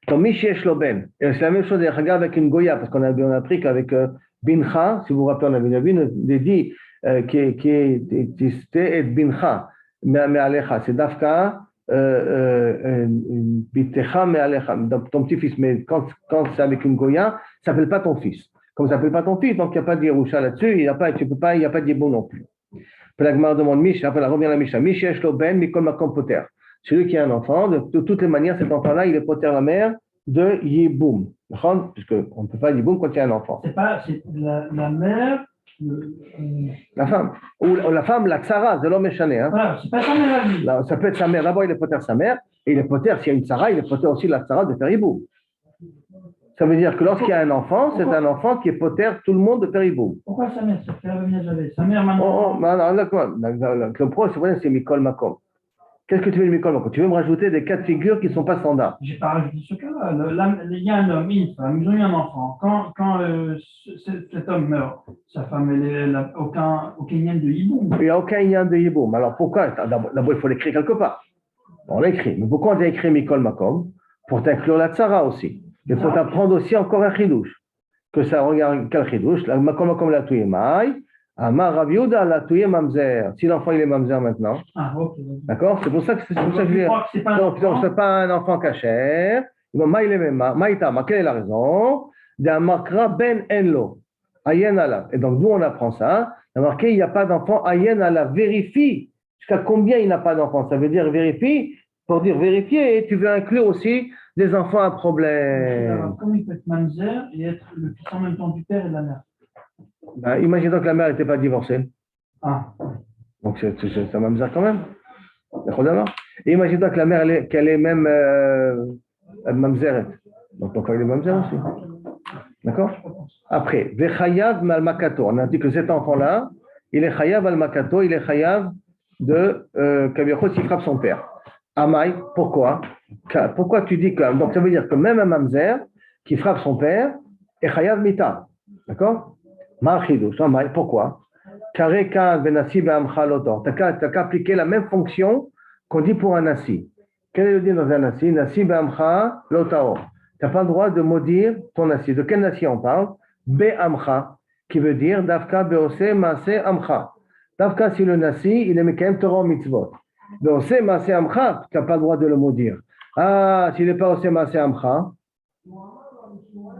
Donc, Mishiesh Loben, et c'est la même chose avec une Goya, parce qu'on a appris qu'avec Bincha, si vous vous rappelez, on avait vu, des dit qui est et Bincha, mais Alecha, c'est Dafka, Bitecha, mais Alecha, ton petit-fils, mais quand c'est avec une Goya, ça ne s'appelle pas ton fils. Comme ça ne s'appelle pas ton fils, donc il n'y a pas de Yerusha là-dessus, il n'y a pas de Yébou non plus. Puis la Gemara demande Misha, après la revient la Misha, Mishesh lo ben mikol makom poter. Celui qui a un enfant, de toutes les manières, cet enfant-là, il est poter la mère de Yéboum. Puisqu'on ne peut pas Yéboum quand il y a un enfant. C'est pas la mère. La femme. Ou la femme, la tsara, c'est l'homme échané. Hein. Voilà, c'est pas sa mère à lui. Là, ça peut être sa mère. D'abord, il est poter sa mère, et il est poter, s'il y a une tsara, il est poter aussi la tsara de faire Yéboum. Ça veut dire que lorsqu'il y a un enfant, c'est un enfant qui est poter tout le monde de faire Yéboum. Pourquoi sa mère? Ça fait revenir jamais. Sa mère maintenant. D'accord. Le problème, c'est Mikol Makom. Qu'est-ce que tu veux de Mikol Makom? Tu veux me rajouter des cas de figure qui ne sont pas standards? J'ai pas rajouté ce cas-là. Il y a un homme, une femme, ils ont eu un enfant. Quand cet homme meurt, sa femme, elle n'a aucun lien de hiboum. Il n'y a aucun lien de hiboum. Alors pourquoi? D'abord, il faut l'écrire quelque part. On l'écrit. Mais pourquoi on a écrit Mikol Makom? Pour t'inclure la tsara aussi. Et pour t'apprendre aussi encore un chidouche. Que ça regarde quel chidouche? La Mikol Makom la touye maï. Amar Rav Yehuda la touye mamzer. Si l'enfant il est mamzer maintenant. Ah, ok. D'accord? C'est pour ça que je dis. Donc, c'est pas un enfant cachère. Maïta, quelle est la raison? D'un makra ben enlo. Ayen ala. Et donc, d'où on apprend ça? Il y a marqué, il n'y a pas d'enfant. Ayen ala. Vérifie. Jusqu'à combien il n'a pas d'enfant? Ça veut dire vérifie. Pour dire vérifier, tu veux inclure aussi des enfants à problème. Alors, comment il peut être mamzer et être le fils en même temps du père et de la mère? Ben, imaginons que la mère n'était pas divorcée. Ah, Donc, c'est un mamzer quand même. D'accord. Et imaginons que la mère, qu'elle est même mamzeret. Donc, encore il est mamzer aussi. D'accord? Après, Vechayav malmakato. On a dit que cet enfant-là, il est chayav al-makato, il est chayav de Kaviachot s'il frappe son père. Amaï, pourquoi? Pourquoi tu dis que. Donc, ça veut dire que même un mamzer qui frappe son père est chayav mita. D'accord? Ma'achidou, Amaï, pourquoi? Karekan benassi be'amcha lotor. Tu n'as qu'à appliquer la même fonction qu'on dit pour un nasi. Quel est le dit dans un nasi? Nasi be'amcha lotor. Tu n'as pas le droit de maudire ton nasi. De quel nasi on parle? Be'amcha, qui veut dire Dafka be'ose maase amcha. Dafka, si le nasi, il est mekem Torah mitzvot. Be'ose maase amcha, tu n'as pas le droit de le maudire. Ah, s'il n'est pas ose maase amcha,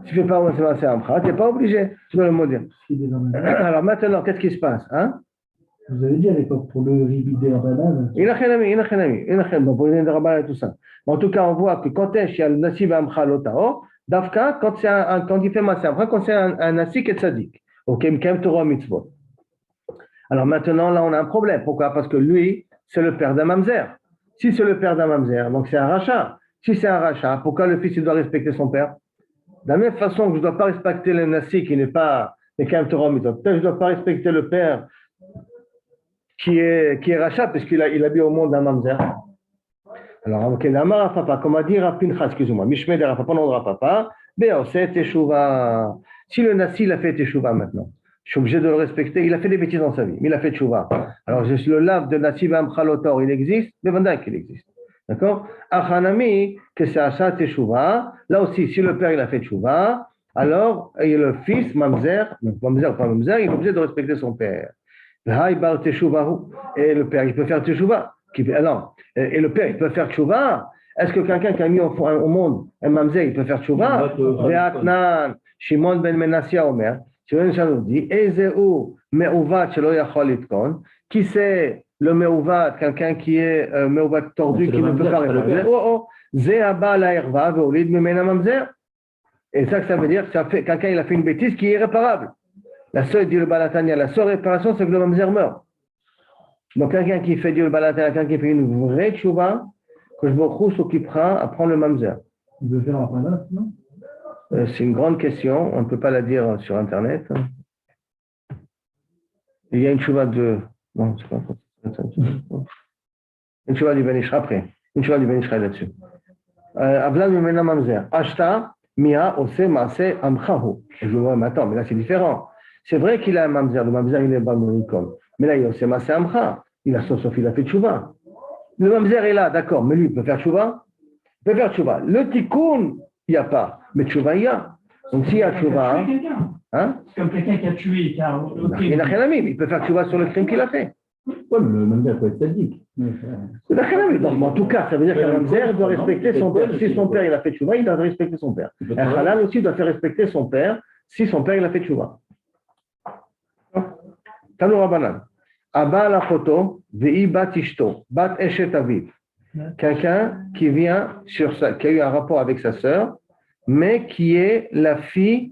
si tu ne fais pas ose maase amcha, tu n'es pas obligé de le maudire. Alors maintenant, qu'est-ce qui se passe? Hein? Vous avez dit à l'époque pour le ribidé en banane. Il a pour les rabbins et tout ça. En tout cas, on voit que quand il y a le nasi be'amcha lotao, Dafka, quand il fait maase amcha, quand c'est un nasi qui est tzaddik. Ok, mekem Torah mitzvot. Alors maintenant, là, on a un problème. Pourquoi? Parce que lui, c'est le père d'un mamzer. Si c'est le père d'un mamzer, donc c'est un rachat. Si c'est un rachat, pourquoi le fils il doit respecter son père? De la même façon que je ne dois pas respecter le nasi qui n'est pas mekem Torah mitzvot, peut-être que je ne dois pas respecter le père qui est rachat parce qu'il a mis au monde un mamzer. Alors, ok, papa, comme a dit Rapincha, excusez-moi, Mishme de Rapapa, non de Rapapa, Be'oseh teshuva. Si le nasi, il a fait teshuva maintenant, je suis obligé de le respecter. Il a fait des bêtises dans sa vie, mais il a fait teshuva. Alors, le lave de nasi be'amchalotor, il existe, mais maintenant qu'il existe. D'accord? Achanami, que c'est Asha teshuva. Là aussi, si le père, il a fait teshuva, alors, et le fils, mamzer, mamzer ou pas mamzer, il est obligé de respecter son père. Et le père, il peut faire teshuva. Non. Et le père, il peut faire teshuva. Est-ce que quelqu'un qui a mis au monde un mamzer, il peut faire teshuva? Ve'atnan, Shimon ben Menassia Omer. Shimon nous dit, Ezeu me'uvat shelo yachol litkon. Qui c'est le me'uvat, quelqu'un qui est me'uvat tordu, qui ne peut pas réparer? Ze haba la herva ve'olid mimena mamzer. Et ça veut dire que quelqu'un il a fait une bêtise qui est irréparable. La seule, dit le Balatania, la seule réparation, c'est que le mamzer meurt. Donc, quelqu'un qui fait, dit le Balatania, quelqu'un qui fait une vraie tchouva, que je me s'occupera à prendre le mamzer. Il veut faire un banane, non? C'est une grande question, on ne peut pas la dire sur Internet. Il y a une tchouva de. Non, c'est pas une tchouva du Benishra après. Une tchouva du Benishra là-dessus. Avlan Mimena Mamzer. Ashta, Mia, Ose, Maase, Amchahu. Je dis, ouais, mais attends, mais là c'est différent. C'est vrai qu'il a un mamzer, le mamzer il est bamonikom. Mais là, il a aussi maase amcha. Il a sauf il a fait tchouva. Le mamzer est là, d'accord, mais lui, il peut faire tchouva? Il peut faire tchouva. Le tikkun, il n'y a pas. Mais tchouva, il y a. Donc s'il y a tchouva. Hein? C'est comme quelqu'un qui a tué, car. Il n'a rien à il peut faire tchouva sur le crime qu'il a fait. Oui, mais le mamzer peut être sadique. C'est n'a rien à donc, en tout cas, ça veut dire qu'un mamzer doit respecter son père. Si son père il a fait tchouva, il doit respecter son père. Un halal aussi doit faire respecter son père si son père il a fait tchouva. Tanu Rabbanan. Abba la photo, vei bat ishto, bat eshet aviv. Quelqu'un qui vient qui a eu un rapport avec sa sœur, mais qui est la fille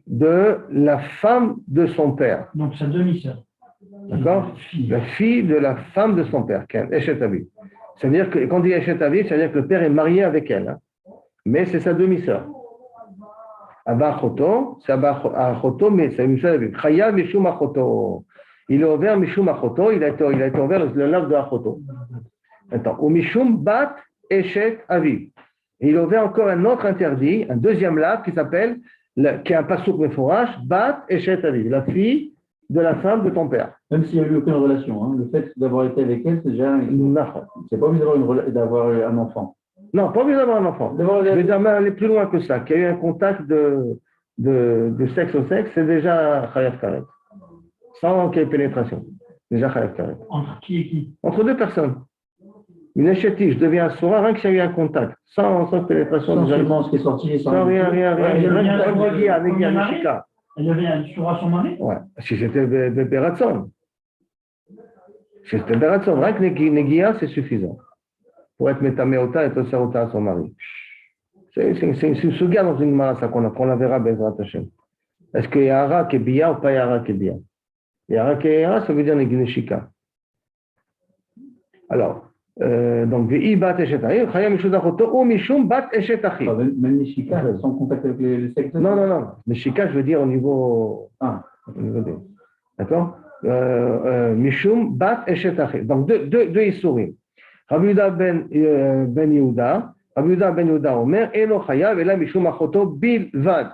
de la femme de son père. Donc sa demi-sœur. D'accord? La fille de la femme de son père, eshet aviv. C'est-à-dire que quand on dit eshet aviv, c'est-à-dire que le père est marié avec elle, hein. Mais c'est sa demi-sœur. Abba Choto, c'est Abba Choto, mais c'est une seule. Chayav Mishum Achoto. Il est ouvert Mishum Achoto, il a été ouvert le lave de Achoto. Attends, ou Mishum Bat Eshet Aviv. Il est ouvert encore un autre interdit, un deuxième lave qui s'appelle, qui est un pasouk mefourash, Bat Eshet Aviv, la fille de la femme de ton père. Même s'il n'y a eu aucune relation, hein, le fait d'avoir été avec elle, c'est déjà. C'est pas obligé d'avoir un enfant. Non, pas obligé d'avoir un enfant. Je vais même aller plus loin que ça. Qu'il y ait eu un contact de sexe au sexe, c'est déjà Chayav Karet. Sans qu'il y ait pénétration. Déjà Chayav Karet. Entre qui et qui? Entre deux personnes. Une échétique, je deviens sourd, rien que s'il y a eu un contact. Sans pénétration. Sans seulement ce qui est sorti. Sans rien. Rien. Elle devient sur son mari? Ouais, si c'était Beratson. Si c'était Beratson, rien que Negia, c'est suffisant. Pour être Metameota et Tosarota à son mari. C'est une souga dans une mara, qu'on la verra Bezrat Hashem. Est-ce qu'il y a Yara qui est Bia ou pas Yara qui est Bia? Yara qui est Yara, ça veut dire Negineshika. Alors, donc, Ve'i bat eshet achi, Chaya mishum d'achoto, ou mishum bat eshet achi. Même les chikas, elles sont en contact avec les sectes. Non. Les chikas, je veux dire au niveau. Au niveau des. D'accord? Mishum bat eshet achi. Donc, deux Issourim. Rabbi Yehuda ben Yehuda, Rabbi Yehuda ben Yehuda Omer, Eno chayav, ela mishum achoto bilvad.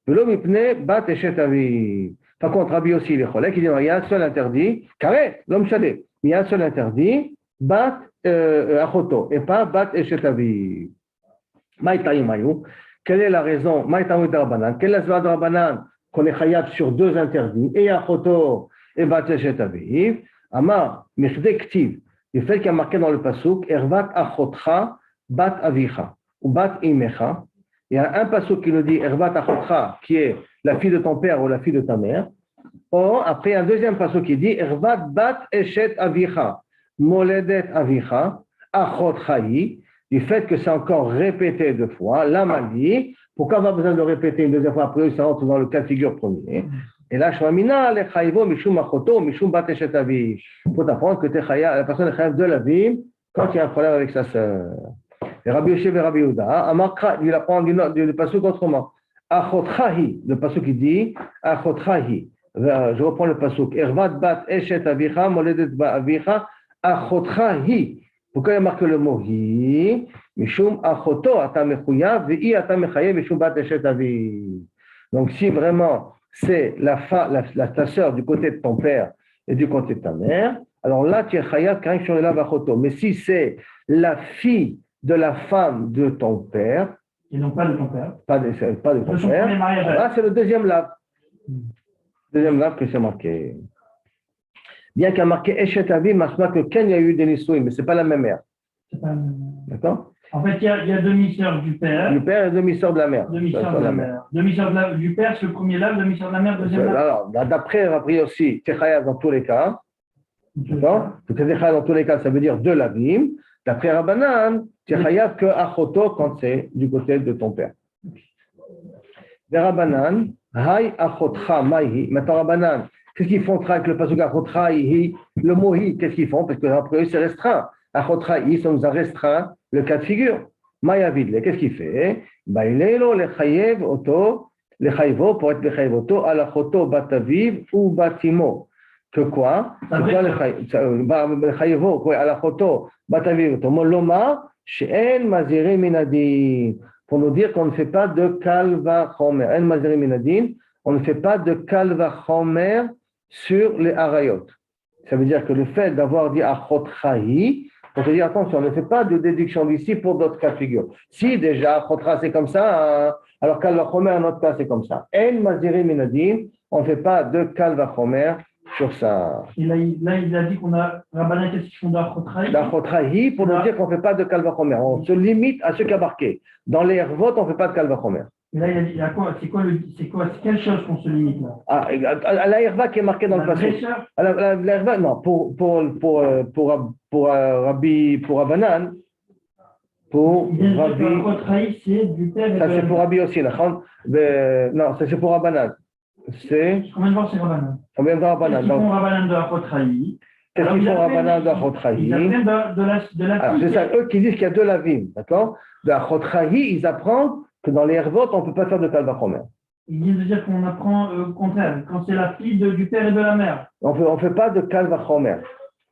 Velo mipne bat eshet avi. Par contre, Rabbi aussi, il est cholek, il dit, il y a un seul interdit, carré, l'homme chalé, mais il y a un seul interdit, bat achoto, et pas bat eshet avi. Maïtaïmaïou, quelle est la raison? Maïtaïmaïou d'Arabanan, quelle est la zva d'Arabanan qu'on est chayav sur deux interdits, et achoto, et bat eshet avi? Amar, mechdé ktiv. Le fait qu'il y a marqué dans le pasuk, Ervat achotcha bat avicha ou bat imecha. Il y a un pasuk qui nous dit Ervat achotcha, qui est la fille de ton père ou la fille de ta mère. Or, après, un deuxième pasuk qui dit Ervat bat eshet avicha, moledet avicha, achotchahi. Du fait que c'est encore répété deux fois, la dit, pourquoi avoir besoin de répéter une deuxième fois après, ça rentre dans le cas de figure premier. Et là, Shwamina, le chayivo, mishum achoto, mishum bat eshet avi. Il faut apprendre que la personne est chayav de la vie quand il y a un problème avec sa sœur. Et Rabbi Yosef et Rabbi Yehuda, Amakra, il apprend du pasuk autrement. Achotchahi, le pasuk qui dit, Achotchahi. Je reprends le pasuk. Ervat bat eshet avicha, moledet avicha, Achotchahi. Pourquoi il y a marqué le mot hi? Mishum achoto, ata mechuyav, ve'i ata mechayev, mishum bat eshet avi. Donc, si vraiment c'est ta sœur du côté de ton père et du côté de ta mère, alors là, tu es chayav karim sur le lavachoto. Mais si c'est la fille de la femme de ton père, et non pas de ton père, pas de ton père, là, c'est le deuxième lave. Deuxième lave que c'est marqué. Bien qu'il y a marqué Eshet Avi, masma que Ken, il y a eu des Nisouim, mais ce n'est pas la même mère. D'accord? En fait, il y a demi-sœur du père. Du père et demi-sœur de la mère. Demi-sœur de la mère. Demi-sœur du père, c'est le premier lave, demi-sœur de la mère, deuxième lave. Alors, d'après Rabbi aussi, Techayav dans tous les cas. D'accord? Techayav dans tous les cas, ça veut dire de l'avim. D'après Rabbanan, Techayav que Achoto quand c'est du côté de ton père. De Rabbanan, Hay Achotcha Maïhi. Maintenant, Rabbanan, qu'est-ce qu'ils font avec le pasuk Achotcha Ihi? Le mot Hi, qu'est-ce qu'ils font? Parce que après eux, c'est restreint. Achotcha Ihi, ça nous a restreint le cas de figure. Mayavid, qu'est-ce qu'il fait? Il est là, le chayev auto, le chayevo pour être le chayev auto, à la choto bataviv ou batimo. Que quoi? Le chayevo, quoi, à la choto bataviv auto. Moloma, she'en maziré minadin. Pour nous dire qu'on ne fait pas de kalva chomer. En maziré minadin, on ne fait pas de kalva chomer sur les harayot. Ça veut dire que le fait d'avoir dit achot chayi, pour te dire, attention, on ne fait pas de déduction d'ici pour d'autres cas de figure. Si déjà, Chotra c'est comme ça, alors Kalva Chomer, un autre cas c'est comme ça. En Maziri Minadim, on ne fait pas de Kalva Chomer sur ça. Et là, il a dit qu'on a Rabbanan, qu'est-ce qu'ils font d'Achotrahi? D'Achotrahi, pour nous dire qu'on ne fait pas de Kalva Chomer. On se limite à ce qui a marqué. Dans les Hervot, on ne fait pas de Kalva Chomer. Et là, il y a quoi? C'est quelle chose qu'on se limite là? À la herva qui est marquée dans le passé. La herva, non, pour Rabbanan, pour Rabbi. C'est du père et ça c'est pour Rabbi aussi. Non, ça c'est pour Rabbanan. C'est. Combien de fois c'est Rabbanan? Combien de fois Rabbanan? Qu'est-ce qu'ils font Rabbanan de Achotrahi? Qu'est-ce qu'ils font Rabbanan de Achotrahi? Ils apprennent de la alors, c'est ça, eux qui disent qu'il y a de la vim, d'accord? De Achotrahi, ils apprennent que dans les Hervot, on ne peut pas faire de Kalva Chomer. Ils disent de dire qu'on apprend au contraire, quand c'est la fille du père et de la mère. On ne fait pas de Kalva Chomer.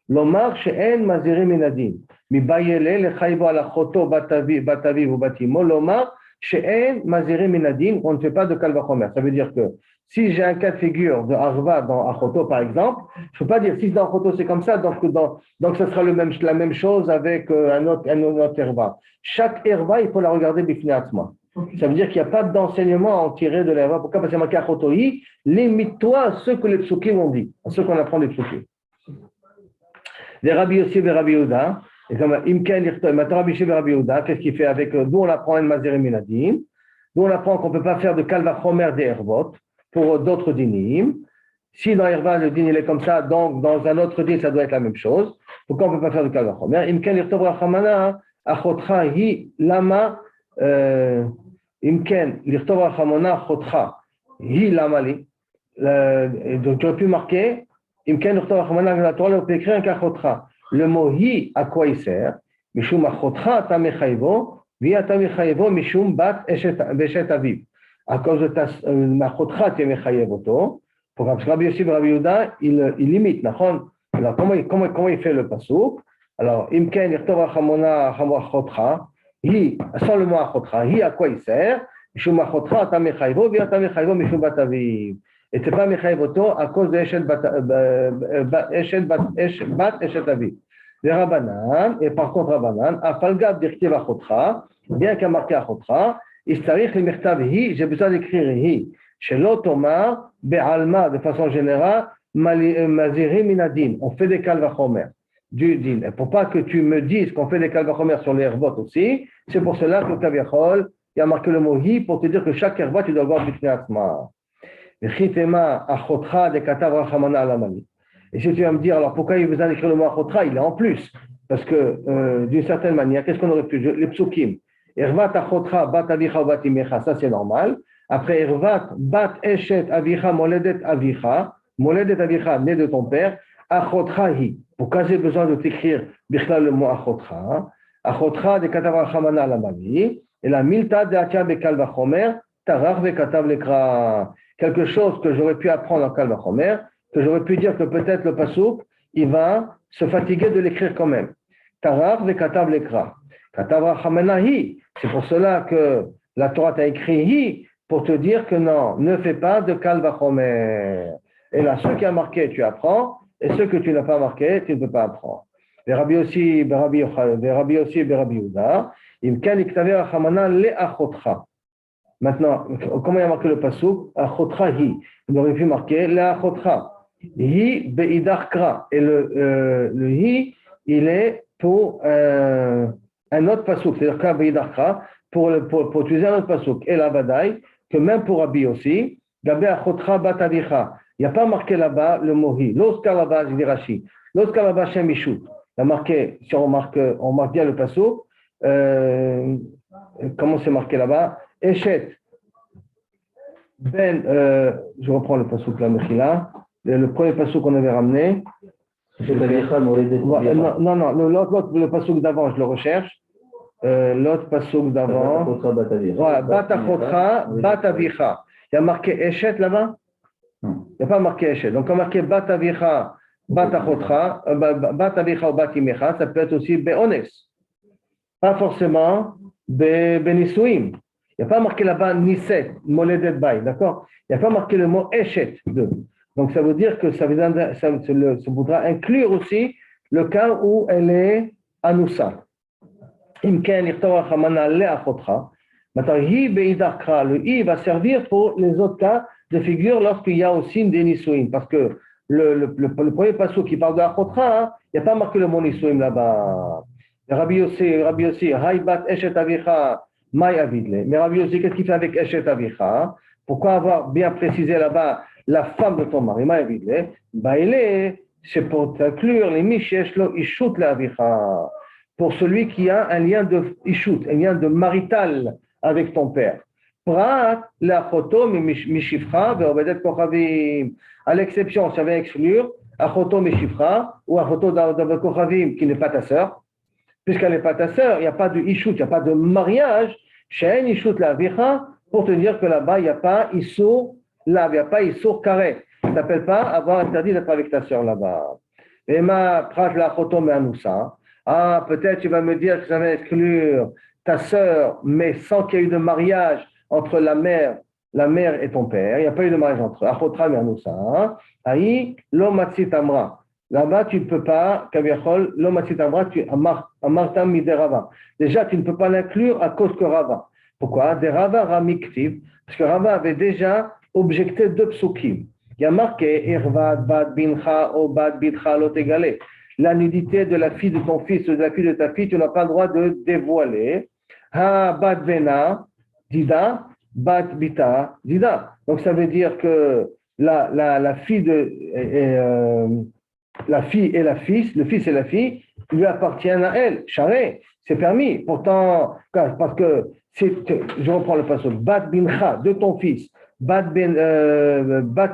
L'omar she'en maziri minadin. Mi bayele le chayvo ala choto batavi ou batimo. L'omar she'en maziri minadin. On ne fait pas de Kalva Chomer. Ça veut dire que si j'ai un cas de figure de Arva dans Achoto, par exemple, je ne peux pas dire si dans Achoto c'est comme ça, donc ce sera la même chose avec un autre Herva. Chaque Herva, il faut la regarder bifneatzma. Ça veut dire qu'il n'y a pas d'enseignement à en tirer de l'Herva. Pourquoi? Parce que c'est marqué Achotoi, limite-toi à ce que les psukim ont dit, à ce qu'on apprend des psukim. Les Rabbi Yossi et Rabbi Yehuda, et comme Imken Irto, maintenant Rabbi Yossi et Rabbi Yehuda, qu'est-ce qu'il fait avec d'où on apprend en Mazeri Minadim, d'où on apprend qu'on ne peut pas faire de Kalva Chomer des Hervot, pour d'autres dinim. Si dans Irva, le din il est comme ça, donc dans un autre din, ça doit être la même chose. Pourquoi on ne peut pas faire de Kalvachomer? Imken Irtov Rachamana, Achotcha hi lama, Imken Irtov Rachamana, Achotcha hi lama li. Donc tu aurais pu marquer, Imken Irtov Rachamana, la Torah, on peut écrire un Kachotcha. Le mot hi, à quoi il sert? Mishum Achotcha ta mechayvo, vi ta mechayvo, Mishum bat eshet aviv. À cause de ta Achotcha, tu es mechayevoto. Parce que Rabbi Yossi et Rabbi Yehuda, il limite. Alors, comment il fait le pasuk? Alors, Imken, Irtov Rachamona, Achotcha, hi, sans le mot Achotcha, hi, à quoi il sert? Mishum Achotcha, ta mechayvo, vi ta mechayvo, Mishum bat aviv. Et c'est pas mechayvoto à cause de Eshet bat Eshet aviv. Les Rabbanan, et par contre Rabbanan, Afalgav d'Irtiv Achotcha, bien qu'à marquer Achotcha, il s'arrive le mertav hi, j'ai besoin d'écrire hi. Chez l'Otomar, Be'alma, de façon générale, Maziri Minadin, on fait des Kalvachomer du din. Et pour pas que tu me dises qu'on fait des Kalvachomer sur les herbot aussi, c'est pour cela que le Kaviachol, il y a marqué le mot hi pour te dire que chaque herbot, tu dois avoir Bifnei Atma. Et si tu vas me dire, alors pourquoi il vous a écrit le mot Achotra? Il est en plus. Parce que d'une certaine manière, qu'est-ce qu'on aurait pu dire? Les psukim. Ervat Achotra, bat avicha, bat imecha, ça c'est normal. Après Ervat, bat eshet avicha, moledet avicha, né de ton père, Achotra hi. Pourquoi j'ai besoin de t'écrire bichla le mot Achotra? Achotra de katav rachamana alamali, et la milta de atia bekal vachomer, tarach vekatav lekra. Quelque chose que j'aurais pu apprendre en Kal Vachomer, que j'aurais pu dire que peut-être le pasouk, il va se fatiguer de l'écrire quand même. Tarar ve katav lekra. Katav rachamana hi. C'est pour cela que la Torah t'a écrit hi, pour te dire que non, ne fais pas de Kal Vachomer. Et là, ceux qui a marqué, tu apprends, et ceux que tu n'as pas marqué, tu ne peux pas apprendre. Rabbi aussi, Rabbi Yehuda, im kan iktave rachamana le achotcha. Maintenant, comment il a marqué le pasuk? Achotra hi. Il aurait pu marquer la achotra. Hi beidar kra. Et le hi, il est pour un autre pasuk. C'est-à-dire ka beidar kra, pour utiliser un autre pasuk. Et la badaï, que même pour Rabbi aussi, gabe achotra bat avicha. Il n'y a pas marqué là-bas le mot hi. Lorsqu'à là-bas, je dis Rashi. Lorsqu'à là-bas, Shem Ishut. Il a marqué, si on marque bien le pasuk, comment c'est marqué là-bas? Eshet, je reprends le passouk là, Mechila. Le premier passouk qu'on avait ramené. Non, l'autre, le passouk d'avant, je le recherche. L'autre passouk d'avant. Voilà, Batachotra, Batavicha. Il y a marqué Eshet là-bas? Il n'y a pas marqué Eshet. Donc, on a marqué Batavicha, Batachotra, Batavicha ou Batimecha, ça peut être aussi Beones. Pas forcément Benisouim. Il n'y a pas marqué là-bas Niset, Moledet Bay, d'accord? Il n'y a pas marqué le mot Eshet. Donc ça veut dire que ça voudra inclure aussi le cas où elle est Anoussa. Imken Irtawa Chamana Le Achotra. Maintenant, Hi Beidar Kra, le I va servir pour les autres cas de figure lorsqu'il y a aussi des Nisouim. Parce que le premier passage qui parle de Achotra, hein, il n'y a pas marqué le mot Nisouim là-bas. Rabbi Yossi, Haïbat Eshet Avicha. Mais Rabbi Yossi, qu'est-ce qu'il fait avec Eshet Avicha? Pourquoi avoir bien précisé là-bas la femme de ton mari? C'est pour inclure les Misheshlo Ishut la Avicha. Pour celui qui a un lien de Ishut, un lien de marital avec ton père. Prat la photo Mishifra ve'obedet kochavim. À l'exception, ça va exclure Achoto Mishifra ou Achoto d'Avekochavim qui n'est pas ta sœur. Puisqu'elle n'est pas ta sœur, il n'y a pas de Ishut, il n'y a pas de mariage, chez Ishut la Avicha, pour te dire que là-bas, il n'y a pas Issour, là, il n'y a pas Issour carré. Ça ne t'appelle pas avoir interdit d'être avec ta sœur là-bas. Et ma prat la photo me'anoussa. Ah, peut-être tu vas me dire que ça va exclure ta sœur, mais sans qu'il y ait eu de mariage entre la mère et ton père. Il n'y a pas eu de mariage entre eux. Achotra me'anoussa. Aïe, lo matsit amra. Là-bas, tu ne peux pas, Kaviachol, l'omatit amra, tu amartam miderava. Déjà, tu ne peux pas l'inclure à cause que Rava. Pourquoi? Des Rava ramiktiv, parce que Rava avait déjà objecté deux psukim. Il y a marqué Irvad, Bad Bincha, ou Bad Bidcha, lot égalé. La nudité de la fille de ton fils ou de la fille de ta fille, tu n'as pas le droit de dévoiler. Ha Bad Vena, Dida, bat bita dida. Donc ça veut dire que la fille la fille et la fils, le fils et la fille, lui appartiennent à elle. Charé, c'est permis. Pourtant, parce que je reprends le passage, bat bincha de ton fils, bat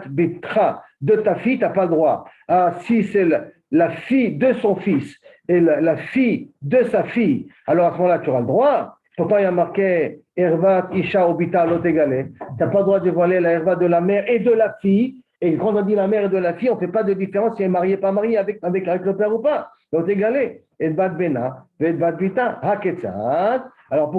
bitra de ta fille, tu n'as pas le droit. Ah, si c'est la fille de son fils et la fille de sa fille, alors à ce moment-là, tu auras le droit. Pourtant, il y a marqué Hervat Isha Obita Lotegale. Tu n'as pas le droit de dévoiler la herva de la mère et de la fille. Et quand on dit la mère et de la fille, on ne fait pas de différence si elle est mariée ou pas mariée avec le père ou pas. Lotegale. Et bat bena, et bat bita, haketzat. Alors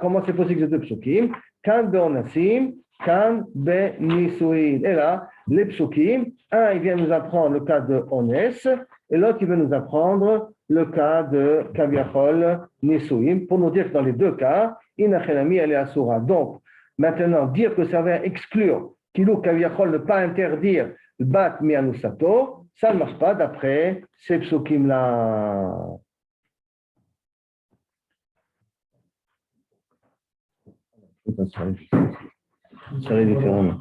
comment c'est possible que ces deux psukim? Kan beonasim, kan benisuin. Et là, les psukim, un, il vient nous apprendre le cas de Onès, et l'autre, il veut nous apprendre le cas de Kaviachol Nisuim, pour nous dire que dans les deux cas, Inachenami, elle est Asura. Donc, maintenant, dire que ça va exclure Kilou Kaviachol, ne pas interdire Bat Mianusato, ça ne marche pas d'après ces psukim-là. Ça serait différent.